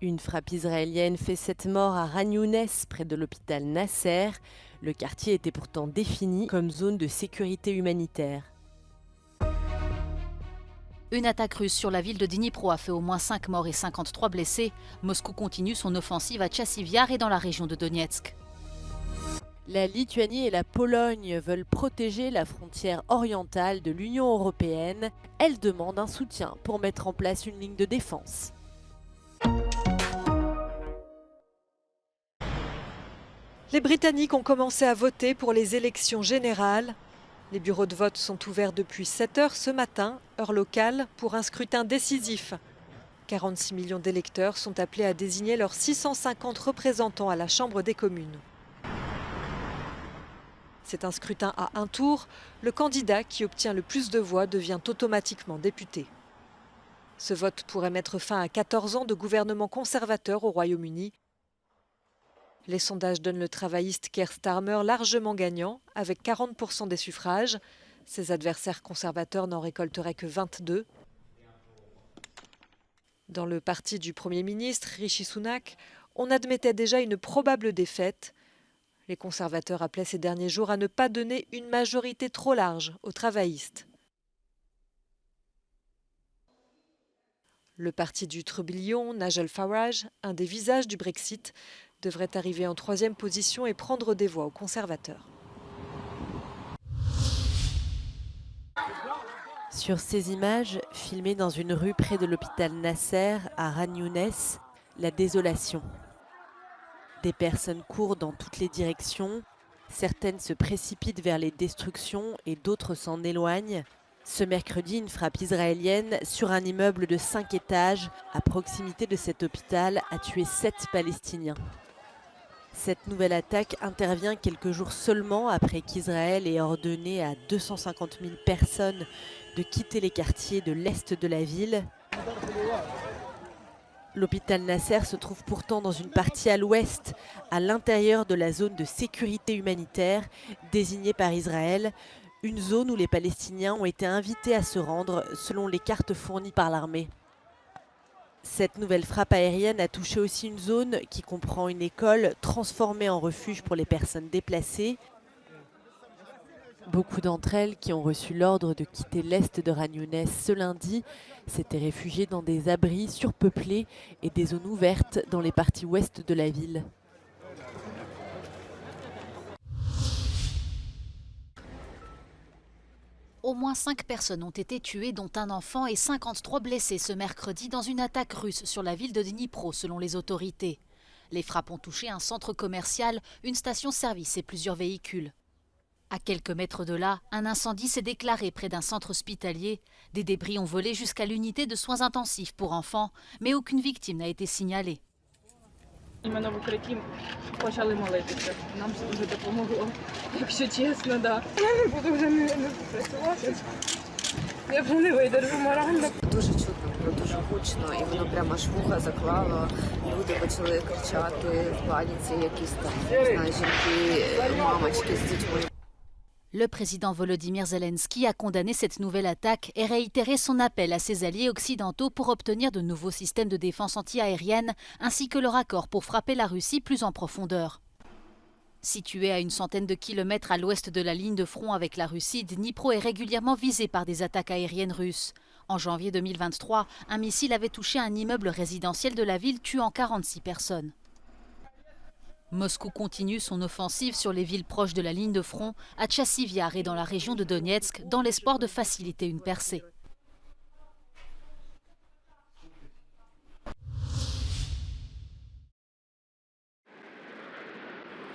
Une frappe israélienne fait 7 morts à Khan Younes, près de l'hôpital Nasser. Le quartier était pourtant défini comme zone de sécurité humanitaire. Une attaque russe sur la ville de Dnipro a fait au moins 5 morts et 53 blessés. Moscou continue son offensive à Tchassivyar et dans la région de Donetsk. La Lituanie et la Pologne veulent protéger la frontière orientale de l'Union européenne. Elles demandent un soutien pour mettre en place une ligne de défense. Les Britanniques ont commencé à voter pour les élections générales. Les bureaux de vote sont ouverts depuis 7 heures ce matin, heure locale, pour un scrutin décisif. 46 millions d'électeurs sont appelés à désigner leurs 650 représentants à la Chambre des communes. C'est un scrutin à un tour. Le candidat qui obtient le plus de voix devient automatiquement député. Ce vote pourrait mettre fin à 14 ans de gouvernement conservateur au Royaume-Uni. Les sondages donnent le travailliste Keir Starmer largement gagnant, avec 40% des suffrages. Ses adversaires conservateurs n'en récolteraient que 22. Dans le parti du Premier ministre, Rishi Sunak, on admettait déjà une probable défaite. Les conservateurs appelaient ces derniers jours à ne pas donner une majorité trop large aux travaillistes. Le parti du trublion, Nigel Farage, un des visages du Brexit, devrait arriver en 3e position et prendre des voix aux conservateurs. Sur ces images, filmées dans une rue près de l'hôpital Nasser à Khan Younes, la désolation. Des personnes courent dans toutes les directions, certaines se précipitent vers les destructions et d'autres s'en éloignent. Ce mercredi, une frappe israélienne sur un immeuble de 5 étages à proximité de cet hôpital a tué 7 Palestiniens. Cette nouvelle attaque intervient quelques jours seulement après qu'Israël ait ordonné à 250 000 personnes de quitter les quartiers de l'est de la ville. L'hôpital Nasser se trouve pourtant dans une partie à l'ouest, à l'intérieur de la zone de sécurité humanitaire désignée par Israël, une zone où les Palestiniens ont été invités à se rendre selon les cartes fournies par l'armée. Cette nouvelle frappe aérienne a touché aussi une zone qui comprend une école transformée en refuge pour les personnes déplacées. Beaucoup d'entre elles, qui ont reçu l'ordre de quitter l'est de Khan Younes ce lundi, s'étaient réfugiées dans des abris surpeuplés et des zones ouvertes dans les parties ouest de la ville. Au moins 5 personnes ont été tuées, dont un enfant, et 53 blessés ce mercredi dans une attaque russe sur la ville de Dnipro, selon les autorités. Les frappes ont touché un centre commercial, une station-service et plusieurs véhicules. À quelques mètres de là, un incendie s'est déclaré près d'un centre hospitalier. Des débris ont volé jusqu'à l'unité de soins intensifs pour enfants, mais aucune victime n'a été signalée. Іменно в укритті почали молитися. Нам це дуже допомогло. Якщо чесно, да. Я не буду вже не працювати. Я вже не видержу морально. Дуже чутно було, дуже гучно, і воно прямо аж вуха заклало. Люди почали кричати в паніці, якісь там, не знаю, жінки, мамочки з дітьми. Le président Volodymyr Zelensky a condamné cette nouvelle attaque et réitéré son appel à ses alliés occidentaux pour obtenir de nouveaux systèmes de défense antiaérienne ainsi que leur accord pour frapper la Russie plus en profondeur. Situé à une centaine de kilomètres à l'ouest de la ligne de front avec la Russie, Dnipro est régulièrement visé par des attaques aériennes russes. En janvier 2023, un missile avait touché un immeuble résidentiel de la ville, tuant 46 personnes. Moscou continue son offensive sur les villes proches de la ligne de front, à Tchassivyar et dans la région de Donetsk, dans l'espoir de faciliter une percée.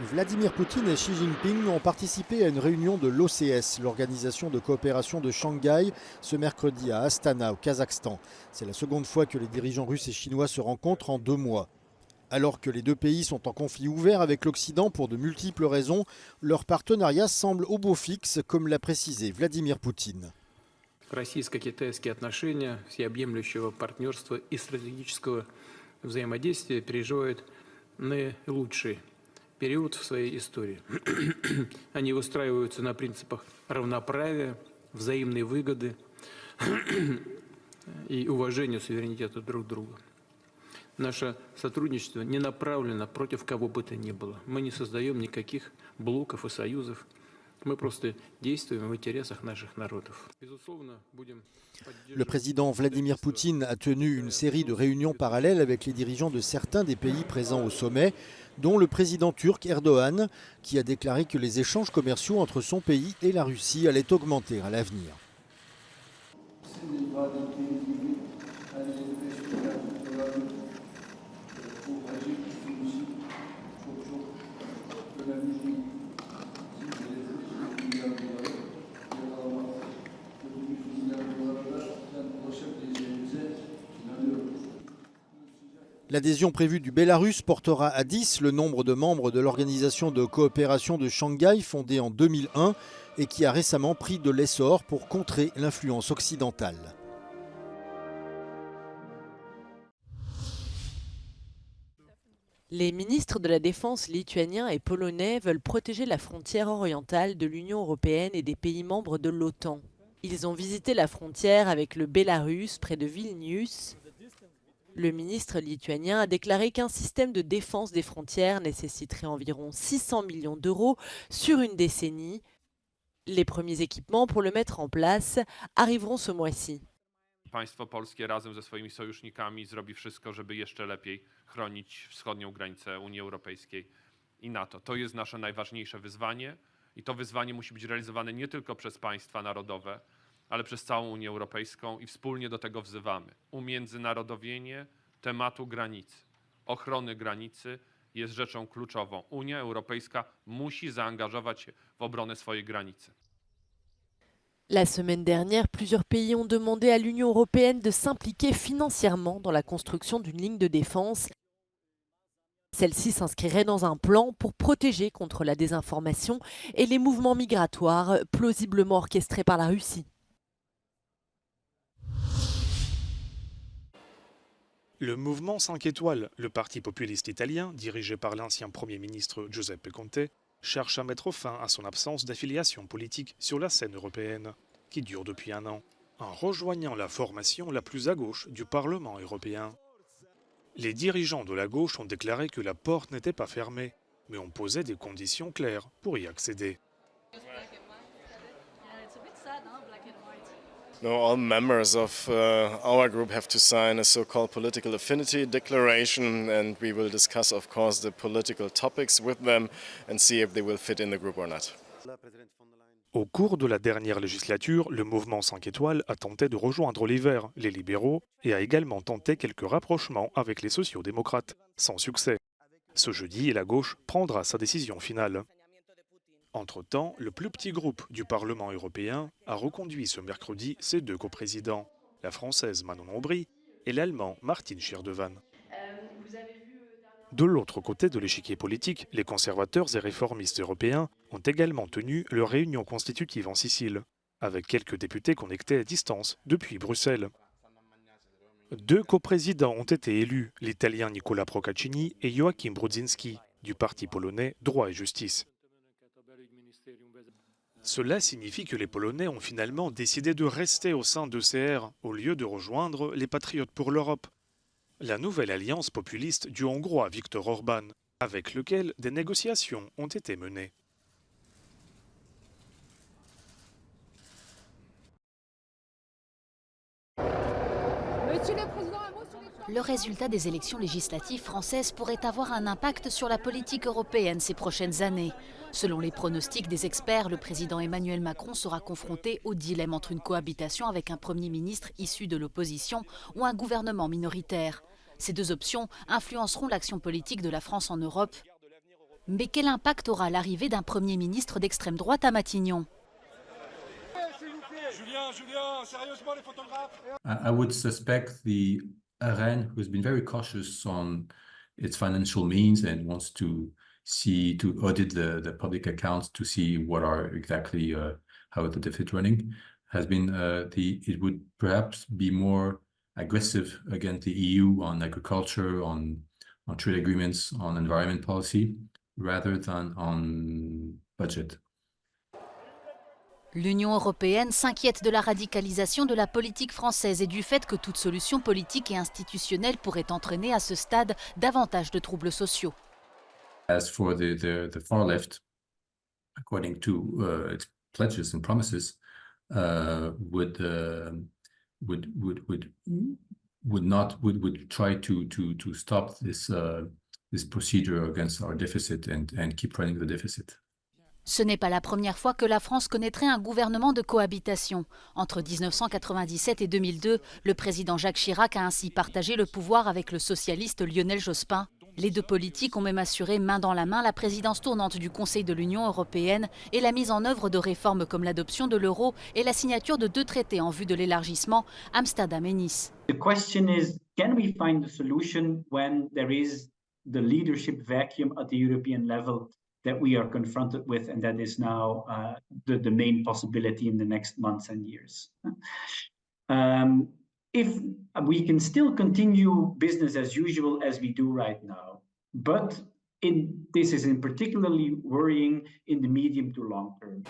Vladimir Poutine et Xi Jinping ont participé à une réunion de l'OCS, l'Organisation de coopération de Shanghai, ce mercredi à Astana, au Kazakhstan. C'est la seconde fois que les dirigeants russes et chinois se rencontrent en 2 mois. Alors que les deux pays sont en conflit ouvert avec l'Occident pour de multiples raisons, leur partenariat semble au beau fixe, comme l'a précisé Vladimir Poutine. Российско-китайские отношения, всеобъемлющего партнерства и стратегического взаимодействия переживают наилучший период в своей истории. Они выстраиваются на принципах равноправия, взаимной выгоды и уважения суверенитета друг друга. Наше сотрудничество не направлено против кого бы то ни было. Мы не создаем никаких блоков и союзов. Мы просто действуем в интересах наших народов. Безусловно, будем Le président Vladimir Poutine a tenu une série de réunions parallèles avec les dirigeants de certains des pays présents au sommet, dont le président turc Erdogan, qui a déclaré que les échanges commerciaux entre son pays et la Russie allaient augmenter à l'avenir. L'adhésion prévue du Bélarus portera à 10 le nombre de membres de l'Organisation de coopération de Shanghai fondée en 2001 et qui a récemment pris de l'essor pour contrer l'influence occidentale. Les ministres de la Défense lituaniens et polonais veulent protéger la frontière orientale de l'Union européenne et des pays membres de l'OTAN. Ils ont visité la frontière avec le Bélarus près de Vilnius. Le ministre lituanien a déclaré qu'un système de défense des frontières nécessiterait environ 600 millions d'euros sur une décennie. Les premiers équipements pour le mettre en place arriveront ce mois-ci. Państwo polskie razem ze swoimi sojusznikami zrobi wszystko, żeby jeszcze lepiej chronić wschodnią granicę Unii Europejskiej i NATO. To jest nasze najważniejsze wyzwanie i to wyzwanie musi być realizowane nie tylko przez państwa narodowe, ale przez całą Unię Europejską i wspólnie do tego wzywamy. Umiędzynarodowienie tematu granicy, ochrony granicy jest rzeczą kluczową. Unia Europejska musi zaangażować się w obronę swojej granicy. La semaine dernière, plusieurs pays ont demandé à l'Union européenne de s'impliquer financièrement dans la construction d'une ligne de défense. Celle-ci s'inscrirait dans un plan pour protéger contre la désinformation et les mouvements migratoires plausiblement orchestrés par la Russie. Le mouvement 5 étoiles, le parti populiste italien, dirigé par l'ancien Premier ministre Giuseppe Conte, cherche à mettre fin à son absence d'affiliation politique sur la scène européenne, qui dure depuis un an, en rejoignant la formation la plus à gauche du Parlement européen. Les dirigeants de la gauche ont déclaré que la porte n'était pas fermée, mais ont posé des conditions claires pour y accéder. No, all members of our group have to sign a so-called political affinity declaration, and we will discuss, of course, the political topics with them and see if they will fit in the group or not. Au cours de la dernière législature, le mouvement 5 étoiles a tenté de rejoindre les Verts, les libéraux, et a également tenté quelques rapprochements avec les sociaux-démocrates, sans succès. Ce jeudi, la gauche prendra sa décision finale. Entre-temps, le plus petit groupe du Parlement européen a reconduit ce mercredi ses deux coprésidents, la française Manon Aubry et l'allemand Martin Schirdewan. De l'autre côté de l'échiquier politique, les conservateurs et réformistes européens ont également tenu leur réunion constitutive en Sicile, avec quelques députés connectés à distance depuis Bruxelles. Deux coprésidents ont été élus, l'italien Nicola Procaccini et Joachim Brudzinski, du parti polonais Droit et Justice. Cela signifie que les Polonais ont finalement décidé de rester au sein d'ECR au lieu de rejoindre les Patriotes pour l'Europe, la nouvelle alliance populiste du Hongrois Viktor Orban, avec lequel des négociations ont été menées. Le résultat des élections législatives françaises pourrait avoir un impact sur la politique européenne ces prochaines années. Selon les pronostics des experts, le président Emmanuel Macron sera confronté au dilemme entre une cohabitation avec un Premier ministre issu de l'opposition ou un gouvernement minoritaire. Ces deux options influenceront l'action politique de la France en Europe. Mais quel impact aura l'arrivée d'un Premier ministre d'extrême droite à Matignon ? I would suspect the RN, who's been very cautious on its financial means and wants to audit the public accounts to see what are exactly how the deficit running, has been it would perhaps be more aggressive against the EU on agriculture, on trade agreements, on environment policy, rather than on budget. L'Union européenne s'inquiète de la radicalisation de la politique française et du fait que toute solution politique et institutionnelle pourrait entraîner à ce stade davantage de troubles sociaux. As for the far left, according to its pledges and promises, would try to stop this procedure against our deficit and keep running the deficit. Ce n'est pas la première fois que la France connaîtrait un gouvernement de cohabitation. Entre 1997 et 2002, le président Jacques Chirac a ainsi partagé le pouvoir avec le socialiste Lionel Jospin. Les deux politiques ont même assuré main dans la main la présidence tournante du Conseil de l'Union européenne et la mise en œuvre de réformes comme l'adoption de l'euro et la signature de 2 traités en vue de l'élargissement, Amsterdam et Nice. The question is, can we find a solution when there is the leadership vacuum at the European level that we are confronted with, and that is now the main possibility in the next months and years. If we can still continue business as usual as we do right now, but this is in particularly worrying in the medium to long term.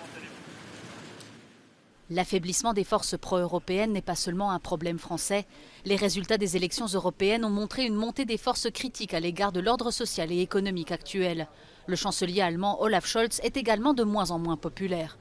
L'affaiblissement des forces pro-européennes n'est pas seulement un problème français. Les résultats des élections européennes ont montré une montée des forces critiques à l'égard de l'ordre social et économique actuel. Le chancelier allemand Olaf Scholz est également de moins en moins populaire.